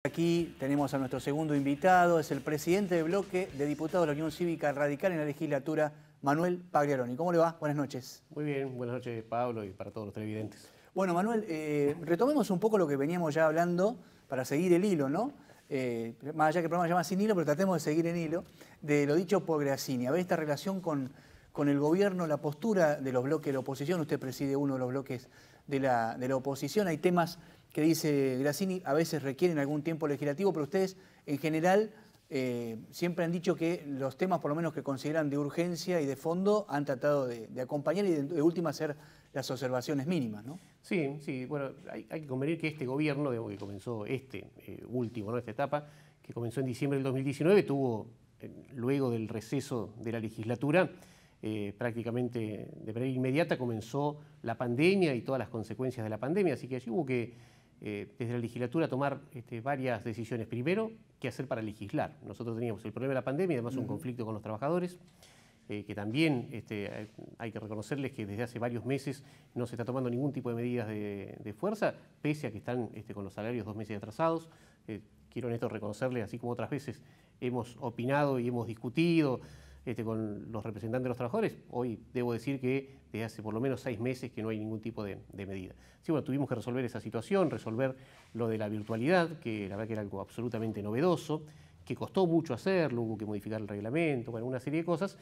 Aquí tenemos a nuestro segundo invitado, es el presidente del bloque de diputados de la Unión Cívica Radical en la legislatura, Manuel Pagliaroni. ¿Cómo le va? Buenas noches. Muy bien, buenas noches Pablo y para todos los televidentes. Bueno, Manuel, retomemos un poco lo que veníamos ya hablando para seguir el hilo, ¿no? Más allá que el programa se llama Sin Hilo, pero tratemos de seguir el hilo de lo dicho por Grassini. A ver esta relación con el gobierno, la postura de los bloques de la oposición. Usted preside uno de los bloques de la oposición. Hay temas que dice Grassini, a veces requieren algún tiempo legislativo, pero ustedes en general siempre han dicho que los temas por lo menos que consideran de urgencia y de fondo han tratado de acompañar y de última hacer las observaciones mínimas, ¿no? Sí, bueno, hay que convenir que este gobierno, digamos, que comenzó último, ¿no? Esta etapa, que comenzó en diciembre del 2019, tuvo, luego del receso de la legislatura, prácticamente de manera inmediata comenzó la pandemia y todas las consecuencias de la pandemia, así que allí hubo que desde la legislatura tomar varias decisiones. Primero, ¿qué hacer para legislar? Nosotros teníamos el problema de la pandemia, además un conflicto con los trabajadores, que también hay que reconocerles que desde hace varios meses no se está tomando ningún tipo de medidas de fuerza, pese a que están con los salarios 2 meses atrasados. Quiero en esto reconocerles, así como otras veces hemos opinado y hemos discutido con los representantes de los trabajadores, hoy debo decir que desde hace por lo menos 6 meses que no hay ningún tipo de medida. Sí, bueno, tuvimos que resolver esa situación, resolver lo de la virtualidad, que la verdad que era algo absolutamente novedoso, que costó mucho hacerlo, hubo que modificar el reglamento, bueno, una serie de cosas.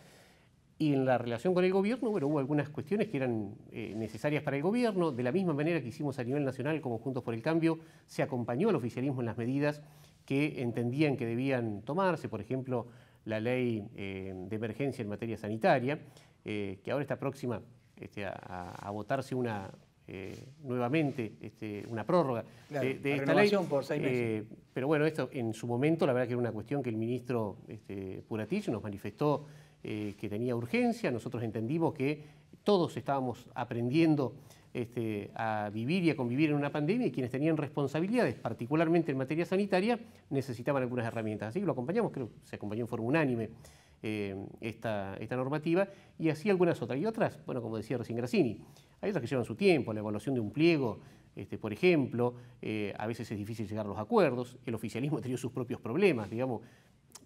Y en la relación con el gobierno, bueno, hubo algunas cuestiones que eran necesarias para el gobierno. De la misma manera que hicimos a nivel nacional como Juntos por el Cambio, se acompañó al oficialismo en las medidas que entendían que debían tomarse, por ejemplo, la ley de emergencia en materia sanitaria, que ahora está próxima a votarse nuevamente una prórroga de esta ley. Por 6 meses. Pero bueno, esto en su momento la verdad que era una cuestión que el ministro Puratillo nos manifestó que tenía urgencia. Nosotros entendimos que todos estábamos aprendiendo a vivir y a convivir en una pandemia y quienes tenían responsabilidades, particularmente en materia sanitaria, necesitaban algunas herramientas. Así que lo acompañamos, creo que se acompañó en forma unánime esta normativa y así algunas otras. Y otras, bueno, como decía recién Grassini, hay otras que llevan su tiempo, la evaluación de un pliego, por ejemplo, a veces es difícil llegar a los acuerdos, el oficialismo ha tenido sus propios problemas, digamos,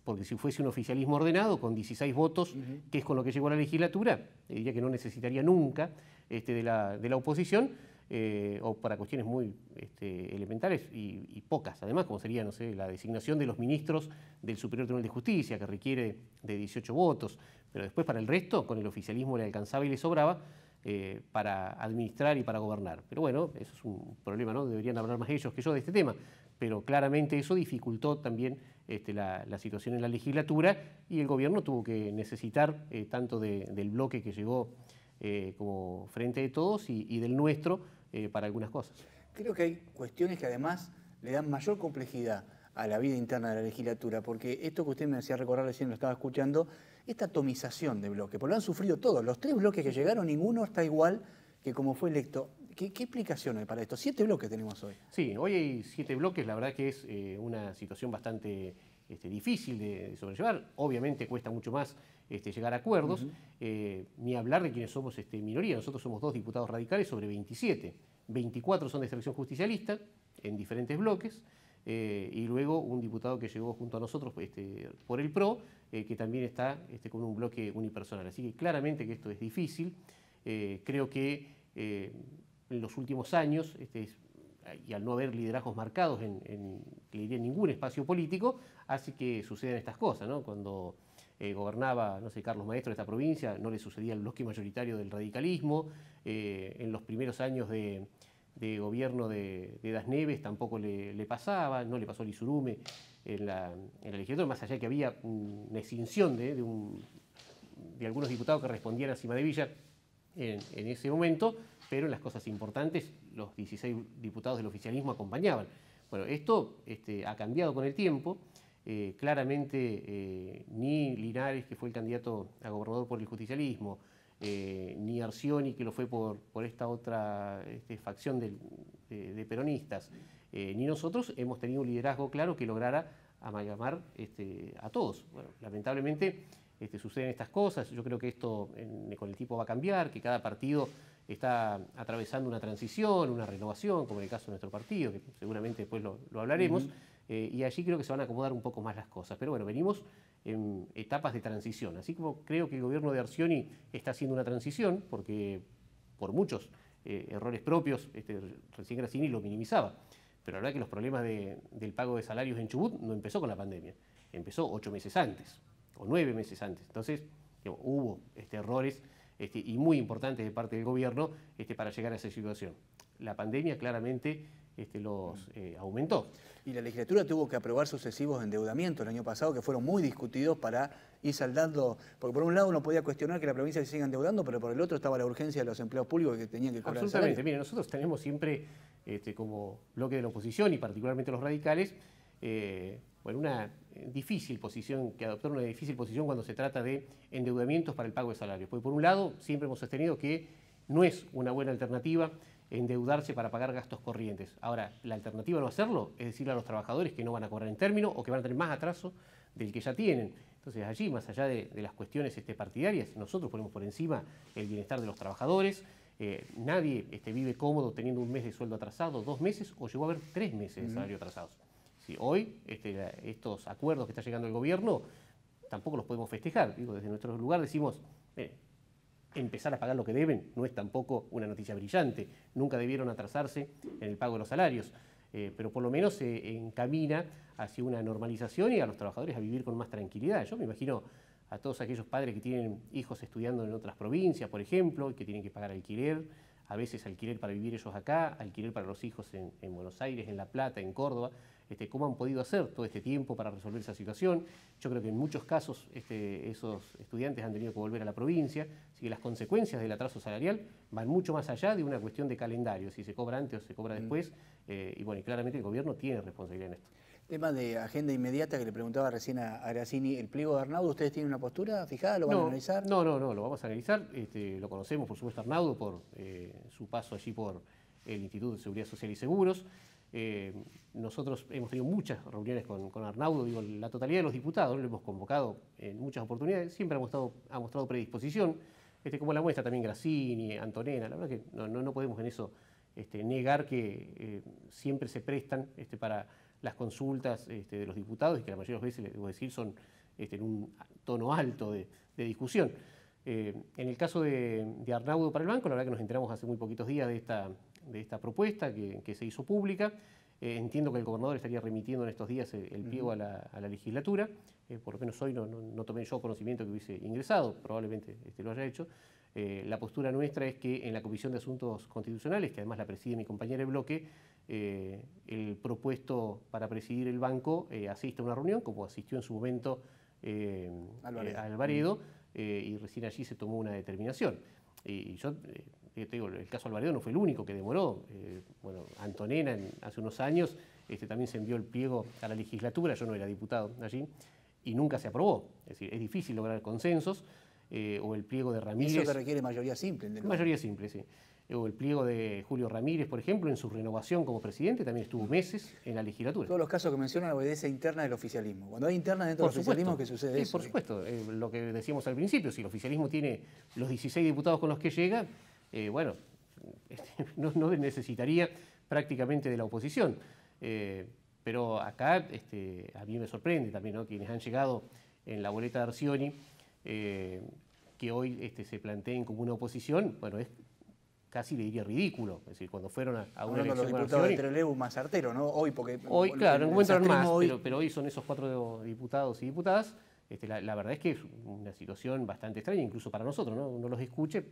porque si fuese un oficialismo ordenado, con 16 votos, que es con lo que llegó a la legislatura, diría que no necesitaría nunca de la oposición, o para cuestiones muy elementales y pocas, además, como sería, no sé, la designación de los ministros del Superior Tribunal de Justicia, que requiere de 18 votos, pero después para el resto, con el oficialismo le alcanzaba y le sobraba para administrar y para gobernar. Pero bueno, eso es un problema, ¿no? Deberían hablar más ellos que yo de este tema, pero claramente eso dificultó también la situación en la legislatura y el gobierno tuvo que necesitar tanto del bloque que llegó como Frente de Todos y del nuestro para algunas cosas. Creo que hay cuestiones que además le dan mayor complejidad a la vida interna de la legislatura, porque esto que usted me hacía recordar recién, lo estaba escuchando, esta atomización de bloques, porque lo han sufrido todos, los 3 bloques que llegaron, ninguno está igual que como fue electo. ¿Qué explicación hay para esto? 7 bloques tenemos hoy. Sí, hoy hay 7 bloques, la verdad que es una situación bastante difícil de sobrellevar. Obviamente cuesta mucho más llegar a acuerdos, ni hablar de quienes somos minoría. Nosotros somos 2 diputados radicales sobre 27. 24 son de selección justicialista en diferentes bloques, y luego un diputado que llegó junto a nosotros por el PRO, que también está con un bloque unipersonal. Así que claramente que esto es difícil. Creo que en los últimos años, y al no haber liderazgos marcados en ningún espacio político, hace que sucedan estas cosas, ¿no? Cuando gobernaba, no sé, Carlos Maestro de esta provincia, no le sucedía el bloque mayoritario del radicalismo. En los primeros años de gobierno de Das Neves tampoco le pasaba, no le pasó a Lizurume en la legislatura, más allá de que había una extinción de algunos diputados que respondían a Cimadevilla en ese momento, pero en las cosas importantes los 16 diputados del oficialismo acompañaban. Bueno, esto ha cambiado con el tiempo. Claramente ni Linares, que fue el candidato a gobernador por el justicialismo, ni Arcioni, que lo fue por esta otra facción de peronistas, ni nosotros hemos tenido un liderazgo claro que lograra amalgamar a todos. Bueno, lamentablemente suceden estas cosas. Yo creo que esto con el tiempo va a cambiar, que cada partido está atravesando una transición, una renovación, como en el caso de nuestro partido, que seguramente después lo hablaremos, y allí creo que se van a acomodar un poco más las cosas. Pero bueno, venimos en etapas de transición, así como creo que el gobierno de Arcioni está haciendo una transición, porque por muchos errores propios, recién Grassini lo minimizaba, pero la verdad que los problemas del pago de salarios en Chubut no empezó con la pandemia, empezó 8 meses antes, o 9 meses antes. Entonces, digamos, hubo errores y muy importantes de parte del gobierno para llegar a esa situación. La pandemia claramente los aumentó. Y la legislatura tuvo que aprobar sucesivos endeudamientos el año pasado que fueron muy discutidos para ir saldando, porque por un lado uno podía cuestionar que la provincia se siga endeudando, pero por el otro estaba la urgencia de los empleados públicos que tenían que cobrar. Absolutamente. Mire, nosotros tenemos siempre como bloque de la oposición y particularmente los radicales, una difícil posición, que adoptar una difícil posición cuando se trata de endeudamientos para el pago de salarios. Porque por un lado siempre hemos sostenido que no es una buena alternativa endeudarse para pagar gastos corrientes. Ahora, la alternativa a no hacerlo es decirle a los trabajadores que no van a cobrar en término o que van a tener más atraso del que ya tienen. Entonces allí, más allá de las cuestiones partidarias, nosotros ponemos por encima el bienestar de los trabajadores. Nadie vive cómodo teniendo un mes de sueldo atrasado, 2 meses, o llegó a haber 3 meses de salario atrasados. Sí, hoy estos acuerdos que está llegando el gobierno tampoco los podemos festejar. Digo, desde nuestro lugar decimos, empezar a pagar lo que deben no es tampoco una noticia brillante. Nunca debieron atrasarse en el pago de los salarios, pero por lo menos se encamina hacia una normalización y a los trabajadores a vivir con más tranquilidad. Yo me imagino a todos aquellos padres que tienen hijos estudiando en otras provincias, por ejemplo, y que tienen que pagar alquiler, a veces alquiler para vivir ellos acá, alquiler para los hijos en Buenos Aires, en La Plata, en Córdoba. ¿Cómo han podido hacer todo este tiempo para resolver esa situación? Yo creo que en muchos casos esos estudiantes han tenido que volver a la provincia, así que las consecuencias del atraso salarial van mucho más allá de una cuestión de calendario, si se cobra antes o se cobra después, y claramente el gobierno tiene responsabilidad en esto. Tema de agenda inmediata que le preguntaba recién a Grassini, el pliego de Arnaudo, ¿ustedes tienen una postura fijada? ¿Lo van a analizar? No, lo vamos a analizar. Lo conocemos, por supuesto, Arnaudo, por su paso allí por el Instituto de Seguridad Social y Seguros. Nosotros hemos tenido muchas reuniones con Arnaudo, digo, la totalidad de los diputados, lo hemos convocado en muchas oportunidades, siempre ha mostrado predisposición, como la muestra también Grassini, Antonena. La verdad que no podemos en eso negar que siempre se prestan para las consultas de los diputados y que la mayoría de las veces, les debo decir, son en un tono alto de discusión. En el caso de Arnaudo para el banco, la verdad que nos enteramos hace muy poquitos días de esta propuesta que se hizo pública. Entiendo que el gobernador estaría remitiendo en estos días el pliego a la legislatura. Por lo menos hoy no tomé yo conocimiento que hubiese ingresado, probablemente lo haya hecho. La postura nuestra es que en la Comisión de Asuntos Constitucionales, que además la preside mi compañera de bloque, el propuesto para presidir el banco asiste a una reunión, como asistió en su momento Alvaredo, y recién allí se tomó una determinación. Y yo te digo, el caso Alvaredo no fue el único que demoró. Antonena hace unos años también se envió el pliego a la legislatura, yo no era diputado allí, y nunca se aprobó. Es decir, es difícil lograr consensos. O el pliego de Ramírez. Eso que requiere mayoría simple. Mayoría simple, sí. O el pliego de Julio Ramírez, por ejemplo, en su renovación como presidente, también estuvo meses en la legislatura. Todos los casos que mencionan la obediencia interna del oficialismo. Cuando hay interna dentro del oficialismo, ¿qué sucede? Sí, eso? Por supuesto. Lo que decíamos al principio, si el oficialismo tiene los 16 diputados con los que llega, no necesitaría prácticamente de la oposición. Pero acá a mí me sorprende también, ¿no?, quienes han llegado en la boleta de Arcioni, que hoy se planteen como una oposición, es casi, le diría, ridículo. Es decir, cuando fueron a una elección los diputados de Trelew más certero, ¿no? Hoy, claro, en un momento eran más, pero hoy son esos 4 diputados y diputadas. La verdad es que es una situación bastante extraña, incluso para nosotros, ¿no? Uno los escuche,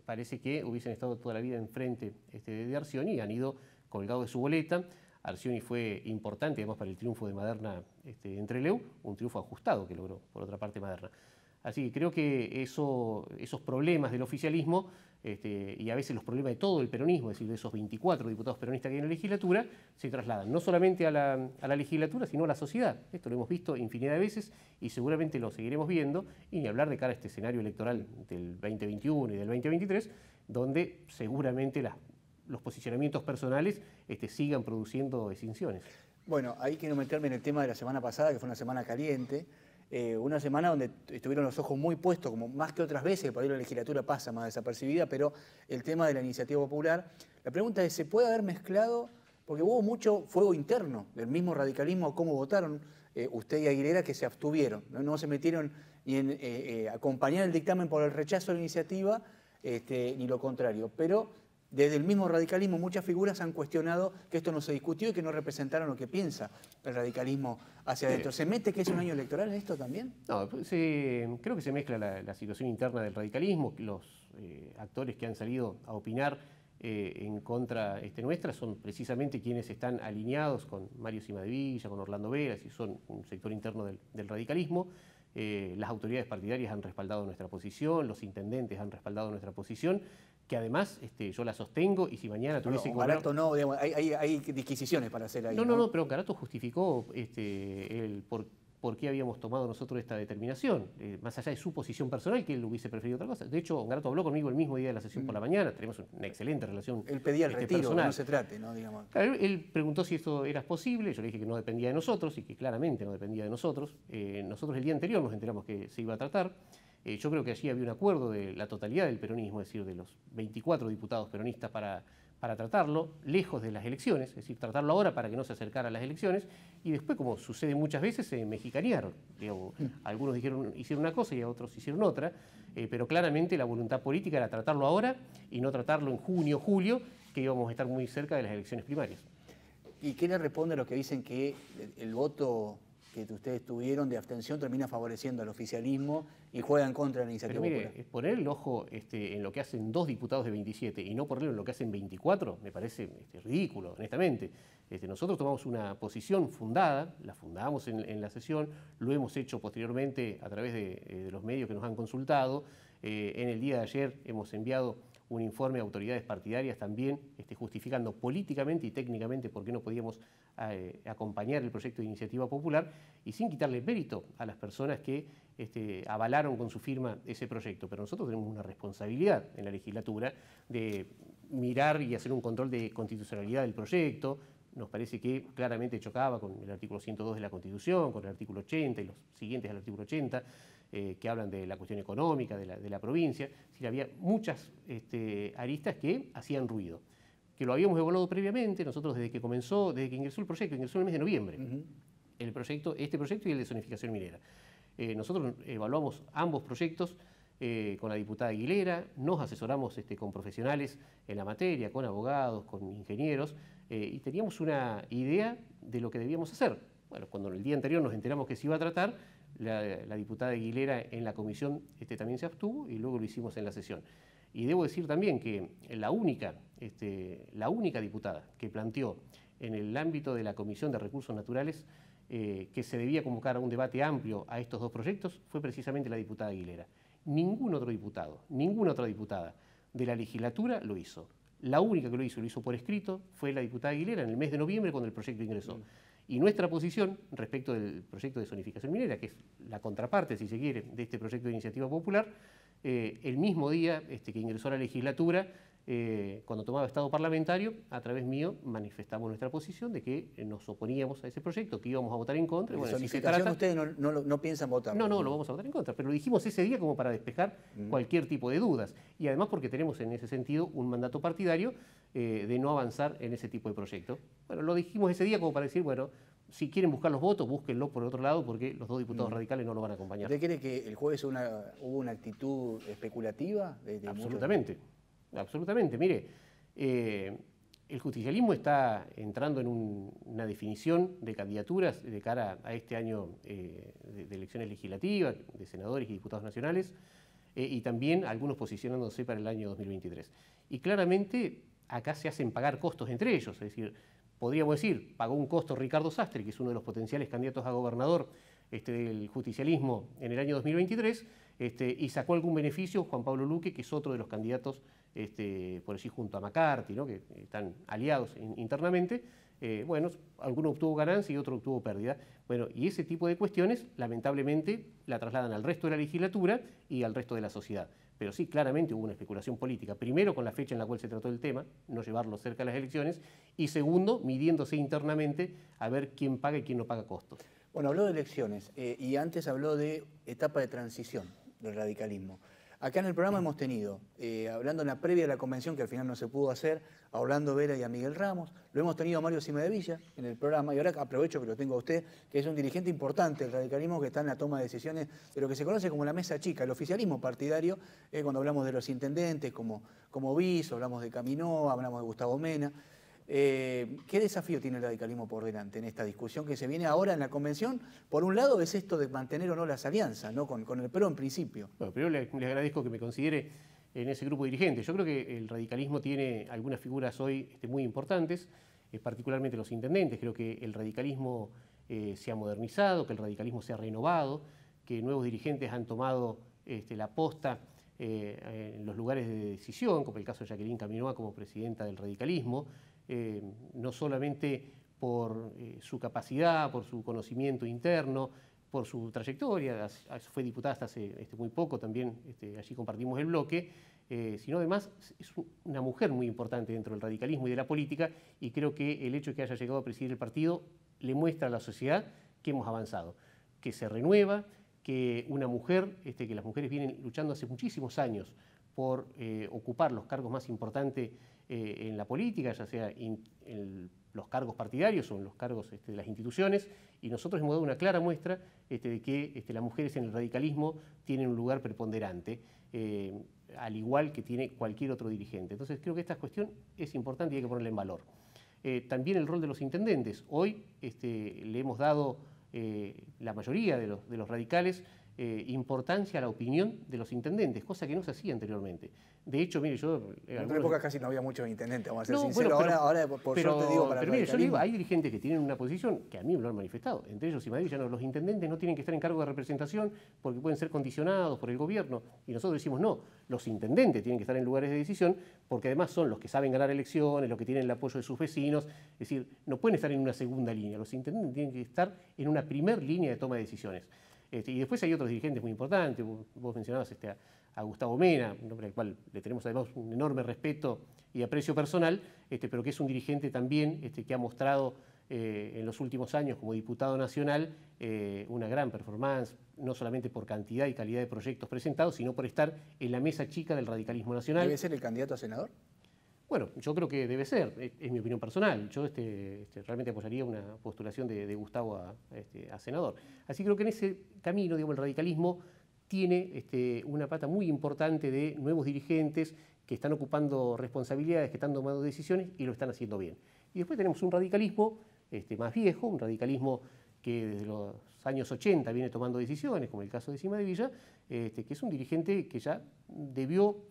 parece que hubiesen estado toda la vida enfrente de Arcioni y han ido colgados de su boleta. Arcioni fue importante, además, para el triunfo de Maderna en Trelew, un triunfo ajustado que logró, por otra parte, Maderna. Así que creo que esos problemas del oficialismo y a veces los problemas de todo el peronismo, es decir, de esos 24 diputados peronistas que hay en la legislatura, se trasladan no solamente a la legislatura, sino a la sociedad. Esto lo hemos visto infinidad de veces y seguramente lo seguiremos viendo, y ni hablar de cara a este escenario electoral del 2021 y del 2023, donde seguramente los posicionamientos personales sigan produciendo extinciones. Bueno, ahí quiero meterme en el tema de la semana pasada, que fue una semana caliente. Una semana donde estuvieron los ojos muy puestos, como más que otras veces, por ahí la legislatura pasa más desapercibida, pero el tema de la iniciativa popular. La pregunta es, ¿se puede haber mezclado Porque hubo mucho fuego interno del mismo radicalismo, cómo votaron usted y Aguilera, que se abstuvieron, no se metieron ni en acompañar el dictamen por el rechazo a la iniciativa, ni lo contrario. Pero desde el mismo radicalismo muchas figuras han cuestionado que esto no se discutió y que no representaron lo que piensa el radicalismo hacia adentro. ¿Se mete que es un año electoral en esto también? No, creo que se mezcla la situación interna del radicalismo. Los actores que han salido a opinar en contra nuestra son precisamente quienes están alineados con Mario Cimadevilla, con Orlando Veras, y son un sector interno del radicalismo. Las autoridades partidarias han respaldado nuestra posición, los intendentes han respaldado nuestra posición, que además yo la sostengo, y si mañana tuviese que Garato no, digamos, hay disquisiciones para hacer ahí. No, pero Garato justificó por qué habíamos tomado nosotros esta determinación, más allá de su posición personal, que él hubiese preferido otra cosa. De hecho, Garato habló conmigo el mismo día de la sesión por la mañana, tenemos una excelente relación. Él pedía el retiro, personal. Que no se trate, ¿no? Digamos. Claro, él preguntó si esto era posible, yo le dije que no dependía de nosotros, y que claramente no dependía de nosotros. Nosotros el día anterior nos enteramos que se iba a tratar. Yo creo que allí había un acuerdo de la totalidad del peronismo, es decir, de los 24 diputados peronistas para tratarlo lejos de las elecciones, es decir, tratarlo ahora para que no se acercara a las elecciones, y después, como sucede muchas veces, se mexicanearon. Digamos, algunos hicieron una cosa y otros hicieron otra, pero claramente la voluntad política era tratarlo ahora y no tratarlo en junio o julio, que íbamos a estar muy cerca de las elecciones primarias. ¿Y qué le responde a los que dicen que el voto que ustedes tuvieron de abstención termina favoreciendo al oficialismo y juega en contra de la iniciativa popular? Poner el ojo en lo que hacen 2 diputados de 27 y no ponerlo en lo que hacen 24 me parece ridículo, honestamente. Nosotros tomamos una posición fundada, la fundamos en la sesión, lo hemos hecho posteriormente a través de los medios que nos han consultado. En el día de ayer hemos enviado un informe a autoridades partidarias también justificando políticamente y técnicamente por qué no podíamos acompañar el proyecto de iniciativa popular, y sin quitarle mérito a las personas que avalaron con su firma ese proyecto. Pero nosotros tenemos una responsabilidad en la legislatura de mirar y hacer un control de constitucionalidad del proyecto. Nos parece que claramente chocaba con el artículo 102 de la Constitución, con el artículo 80 y los siguientes al artículo 80, que hablan de la cuestión económica de la provincia. Es decir, había muchas aristas que hacían ruido, que lo habíamos evaluado previamente. Nosotros desde que ingresó el proyecto, ingresó en el mes de noviembre, este proyecto y el de zonificación minera. Nosotros evaluamos ambos proyectos con la diputada Aguilera, nos asesoramos con profesionales en la materia, con abogados, con ingenieros, y teníamos una idea de lo que debíamos hacer. Bueno, cuando el día anterior nos enteramos que se iba a tratar, la diputada Aguilera en la comisión también se abstuvo, y luego lo hicimos en la sesión. Y debo decir también que la única diputada que planteó en el ámbito de la Comisión de Recursos Naturales que se debía convocar a un debate amplio a estos 2 proyectos fue precisamente la diputada Aguilera. Ningún otro diputado, ninguna otra diputada de la legislatura lo hizo. La única que lo hizo por escrito, fue la diputada Aguilera en el mes de noviembre cuando el proyecto ingresó. Y nuestra posición respecto del proyecto de zonificación minera, que es la contraparte, si se quiere, de este proyecto de iniciativa popular, el mismo día que ingresó a la legislatura, cuando tomaba estado parlamentario, a través mío manifestamos nuestra posición de que nos oponíamos a ese proyecto, que íbamos a votar en contra. Bueno, zonificación ustedes no piensan votar. No, lo vamos a votar en contra, pero lo dijimos ese día como para despejar cualquier tipo de dudas. Y además porque tenemos en ese sentido un mandato partidario de no avanzar en ese tipo de proyecto. Bueno, lo dijimos ese día como para decir, bueno, si quieren buscar los votos, búsquenlo por otro lado, porque los 2 diputados radicales no lo van a acompañar. ¿Usted cree que el jueves hubo una actitud especulativa? Absolutamente. Absolutamente. Mire, el justicialismo está entrando en una definición de candidaturas de cara a este año de elecciones legislativas, de senadores y diputados nacionales, y también algunos posicionándose para el año 2023. Y claramente acá se hacen pagar costos entre ellos, es decir, podríamos decir, pagó un costo Ricardo Sastre, que es uno de los potenciales candidatos a gobernador del justicialismo en el año 2023, y sacó algún beneficio Juan Pablo Luque, que es otro de los candidatos, por decir, junto a McCarthy, ¿no?, que están aliados internamente. Bueno, alguno obtuvo ganancia y otro obtuvo pérdida. Bueno, y ese tipo de cuestiones, lamentablemente, la trasladan al resto de la legislatura y al resto de la sociedad. Pero sí, claramente hubo una especulación política. Primero, con la fecha en la cual se trató el tema, no llevarlo cerca de las elecciones. Y segundo, midiéndose internamente a ver quién paga y quién no paga costos. Bueno, habló de elecciones y antes habló de etapa de transición del radicalismo. Acá en el programa hemos tenido, hablando en la previa de la convención, que al final no se pudo hacer, a Orlando Vera y a Miguel Ramos, lo hemos tenido a Mario Cimadevilla en el programa, y ahora aprovecho que lo tengo a usted, que es un dirigente importante del radicalismo que está en la toma de decisiones de lo que se conoce como la mesa chica, el oficialismo partidario, cuando hablamos de los intendentes como Viso, hablamos de Caminó, hablamos de Gustavo Mena. ¿Qué desafío tiene el radicalismo por delante en esta discusión que se viene ahora en la convención? Por un lado es esto de mantener o no las alianzas, ¿no? con el PRO en principio. Bueno, primero le agradezco que me considere en ese grupo dirigente. Yo creo que el radicalismo tiene algunas figuras hoy muy importantes, particularmente los intendentes. Creo que el radicalismo se ha modernizado, que el radicalismo se ha renovado, que nuevos dirigentes han tomado la posta en los lugares de decisión, como el caso de Jacqueline Caminoa como presidenta del radicalismo, no solamente por su capacidad, por su conocimiento interno, por su trayectoria, fue diputada hasta hace muy poco, también allí compartimos el bloque, sino además es una mujer muy importante dentro del radicalismo y de la política, y creo que el hecho de que haya llegado a presidir el partido le muestra a la sociedad que hemos avanzado, que se renueva, que una mujer, que las mujeres vienen luchando hace muchísimos años por ocupar los cargos más importantes en la política, ya sea en los cargos partidarios o en los cargos de las instituciones, y nosotros hemos dado una clara muestra de que las mujeres en el radicalismo tienen un lugar preponderante, al igual que tiene cualquier otro dirigente. Entonces creo que esta cuestión es importante y hay que ponerla en valor. También el rol de los intendentes. Hoy le hemos dado, la mayoría de los radicales, importancia a la opinión de los intendentes, cosa que no se hacía anteriormente. De hecho, mire, yo... En otra época casi no había muchos intendentes, vamos a ser sinceros. Bueno, ahora por suerte digo para pero mire, yo digo, hay dirigentes que tienen una posición que a mí me lo han manifestado. Entre ellos, Cimadevilla, los intendentes no tienen que estar en cargo de representación porque pueden ser condicionados por el gobierno. Y nosotros decimos, no, los intendentes tienen que estar en lugares de decisión porque además son los que saben ganar elecciones, los que tienen el apoyo de sus vecinos. Es decir, no pueden estar en una segunda línea. Los intendentes tienen que estar en una primer línea de toma de decisiones. Y después hay otros dirigentes muy importantes. Vos mencionabas a Gustavo Mena, un hombre al cual le tenemos además un enorme respeto y aprecio personal, pero que es un dirigente también que ha mostrado en los últimos años como diputado nacional una gran performance, no solamente por cantidad y calidad de proyectos presentados, sino por estar en la mesa chica del radicalismo nacional. ¿Debe ser el candidato a senador? Bueno, yo creo que debe ser, es mi opinión personal. Yo realmente apoyaría una postulación de Gustavo a senador. Así creo que en ese camino, digamos, el radicalismo tiene una pata muy importante de nuevos dirigentes que están ocupando responsabilidades, que están tomando decisiones y lo están haciendo bien. Y después tenemos un radicalismo más viejo, un radicalismo que desde los años 80 viene tomando decisiones, como el caso de Cimadevilla, que es un dirigente que ya debió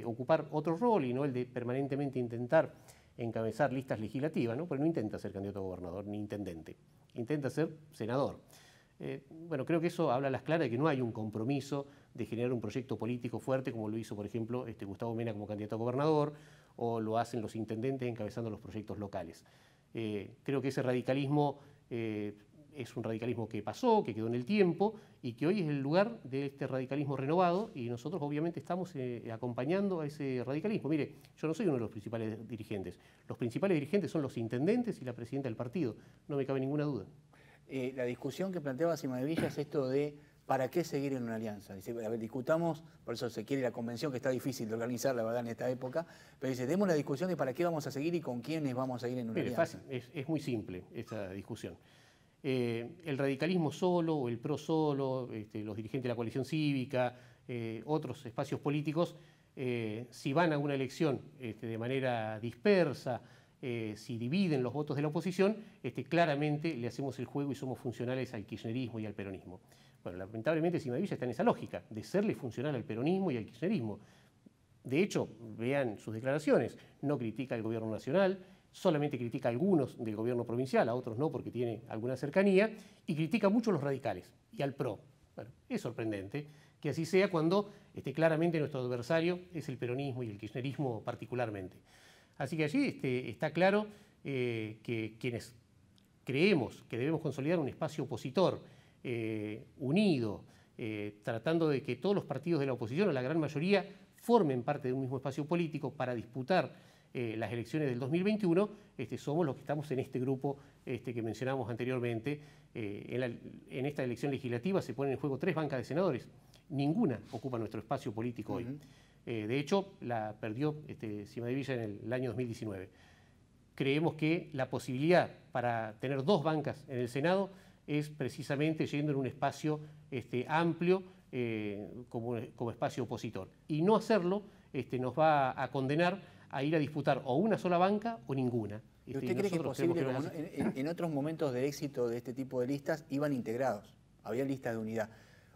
ocupar otro rol y no el de permanentemente intentar encabezar listas legislativas, ¿no? Porque no intenta ser candidato a gobernador ni intendente, intenta ser senador. Bueno, creo que eso habla a las claras de que no hay un compromiso de generar un proyecto político fuerte como lo hizo, por ejemplo, Gustavo Mena como candidato a gobernador o lo hacen los intendentes encabezando los proyectos locales. Creo que ese radicalismo es un radicalismo que pasó, que quedó en el tiempo y que hoy es el lugar de este radicalismo renovado y nosotros obviamente estamos acompañando a ese radicalismo. Mire, yo no soy uno de los principales dirigentes. Los principales dirigentes son los intendentes y la presidenta del partido, no me cabe ninguna duda. La discusión que planteaba Cimadevilla es esto de ¿para qué seguir en una alianza? Dice, a ver, discutamos, por eso se quiere la convención, que está difícil de organizar, la verdad, en esta época, pero dice, demos la discusión de para qué vamos a seguir y con quiénes vamos a ir en una alianza. Fácil, es muy simple esta discusión. El radicalismo solo o el PRO solo, los dirigentes de la coalición cívica, otros espacios políticos, si van a una elección de manera dispersa, si dividen los votos de la oposición, claramente le hacemos el juego y somos funcionales al kirchnerismo y al peronismo. Bueno, lamentablemente Cimadevilla está en esa lógica, de serle funcional al peronismo y al kirchnerismo. De hecho, vean sus declaraciones, no critica al gobierno nacional, solamente critica a algunos del gobierno provincial, a otros no porque tiene alguna cercanía, y critica mucho a los radicales y al PRO. Bueno, es sorprendente que así sea cuando claramente nuestro adversario es el peronismo y el kirchnerismo particularmente. Así que allí está claro que quienes creemos que debemos consolidar un espacio opositor unido, tratando de que todos los partidos de la oposición, o la gran mayoría, formen parte de un mismo espacio político para disputar las elecciones del 2021, somos los que estamos en este grupo que mencionamos anteriormente. En esta elección legislativa se ponen en juego 3 bancas de senadores. Ninguna ocupa nuestro espacio político hoy. De hecho, la perdió Cimadevilla en el año 2019. Creemos que la posibilidad para tener 2 bancas en el Senado es precisamente yendo en un espacio amplio como espacio opositor. Y no hacerlo nos va a condenar a ir a disputar o una sola banca o ninguna. ¿Y usted cree que es posible, como en otros momentos de éxito de este tipo de listas, iban integrados? Había listas de unidad.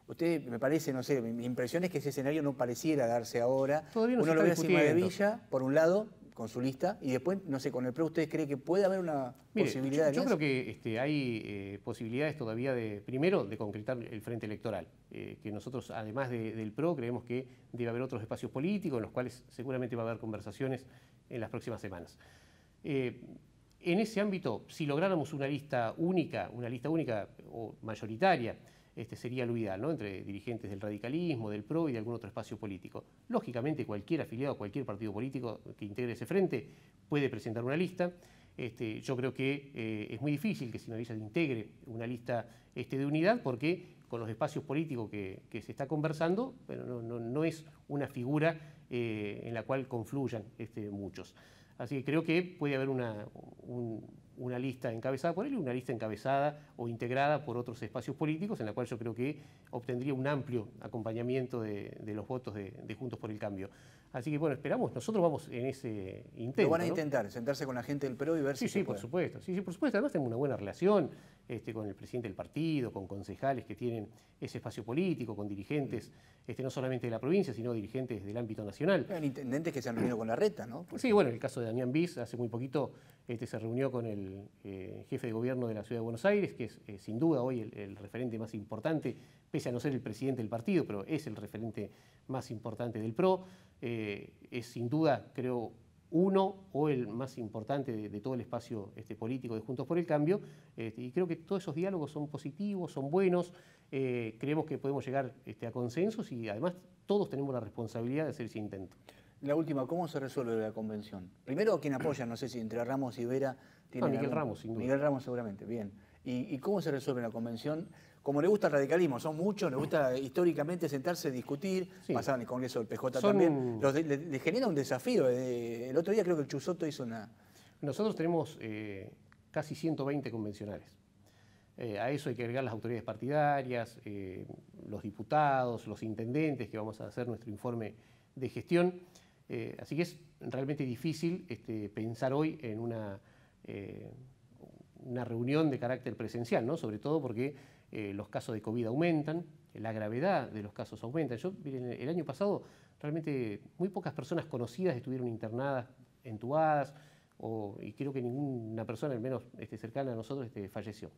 Usted, me parece, no sé, mi impresión es que ese escenario no pareciera darse ahora. Todavía no Uno lo ve a Cimadevilla, por un lado, con su lista, y después, no sé, con el PRO, ¿ustedes creen que puede haber una posibilidad de Yo creo que hay posibilidades todavía primero, de concretar el frente electoral, que nosotros, además del PRO, creemos que debe haber otros espacios políticos en los cuales seguramente va a haber conversaciones en las próximas semanas. En ese ámbito, si lográramos una lista única o mayoritaria, sería lo ideal, ¿no? Entre dirigentes del radicalismo, del PRO y de algún otro espacio político. Lógicamente, cualquier afiliado a cualquier partido político que integre ese frente puede presentar una lista. Yo creo que es muy difícil que Cimadevilla integre una lista de unidad, porque con los espacios políticos que se está conversando, bueno, no es una figura en la cual confluyan muchos. Así que creo que puede haber una lista encabezada por él y una lista encabezada o integrada por otros espacios políticos, en la cual yo creo que obtendría un amplio acompañamiento de los votos de Juntos por el Cambio. Así que bueno, esperamos, nosotros vamos en ese intento. Lo van a intentar, sentarse con la gente del PRO y ver si se puede. Por supuesto. Sí, por supuesto. Además tenemos una buena relación con el presidente del partido, con concejales que tienen ese espacio político, con dirigentes no solamente de la provincia, sino dirigentes del ámbito nacional. Hay intendentes que se han reunido con Larreta, ¿no? Sí, bueno, en el caso de Damián Bis, hace muy poquito se reunió con el jefe de gobierno de la Ciudad de Buenos Aires, que es sin duda hoy el referente más importante, pese a no ser el presidente del partido, pero es el referente más importante del PRO. Es sin duda, creo, uno o el más importante de todo el espacio político de Juntos por el Cambio, y creo que todos esos diálogos son positivos, son buenos, creemos que podemos llegar a consensos y además todos tenemos la responsabilidad de hacer ese intento. La última, ¿cómo se resuelve la convención? Primero, ¿quién apoya? No sé si entre Ramos y Vera tienen Miguel Ramos, sin duda. Miguel Ramos seguramente, bien. ¿Y cómo se resuelve la convención? Como le gusta el radicalismo, son muchos, le gusta históricamente sentarse, discutir, pasaba en el Congreso del PJ también. Le genera un desafío. El otro día creo que el Chusotto hizo una... Nosotros tenemos casi 120 convencionales. A eso hay que agregar las autoridades partidarias, los diputados, los intendentes, que vamos a hacer nuestro informe de gestión. Así que es realmente difícil pensar hoy en una reunión de carácter presencial, ¿no? Sobre todo porque los casos de COVID aumentan, la gravedad de los casos aumenta. Miren, el año pasado realmente muy pocas personas conocidas estuvieron internadas, entubadas, y creo que ninguna persona, al menos cercana a nosotros, falleció.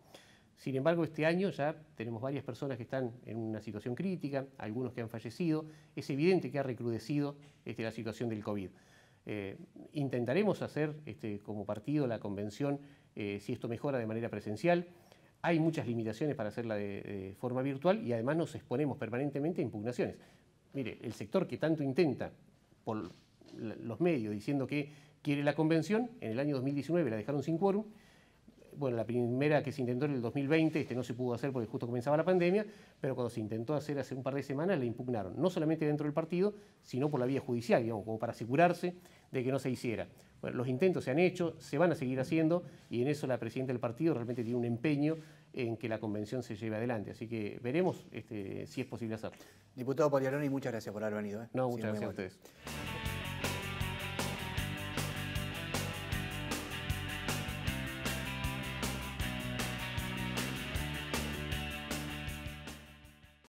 Sin embargo, este año ya tenemos varias personas que están en una situación crítica, algunos que han fallecido. Es evidente que ha recrudecido la situación del COVID. Intentaremos hacer como partido la convención, si esto mejora, de manera presencial. Hay muchas limitaciones para hacerla de forma virtual y además nos exponemos permanentemente a impugnaciones. Mire, el sector que tanto intenta por los medios diciendo que quiere la convención, en el año 2019 la dejaron sin quórum. Bueno, la primera que se intentó en el 2020 no se pudo hacer porque justo comenzaba la pandemia, pero cuando se intentó hacer hace un par de semanas la impugnaron, no solamente dentro del partido, sino por la vía judicial, digamos, como para asegurarse de que no se hiciera. Bueno, los intentos se han hecho, se van a seguir haciendo, y en eso la presidenta del partido realmente tiene un empeño en que la convención se lleve adelante. Así que veremos si es posible hacerlo. Diputado Paliaroni, muchas gracias por haber venido. No, muchas gracias a ustedes.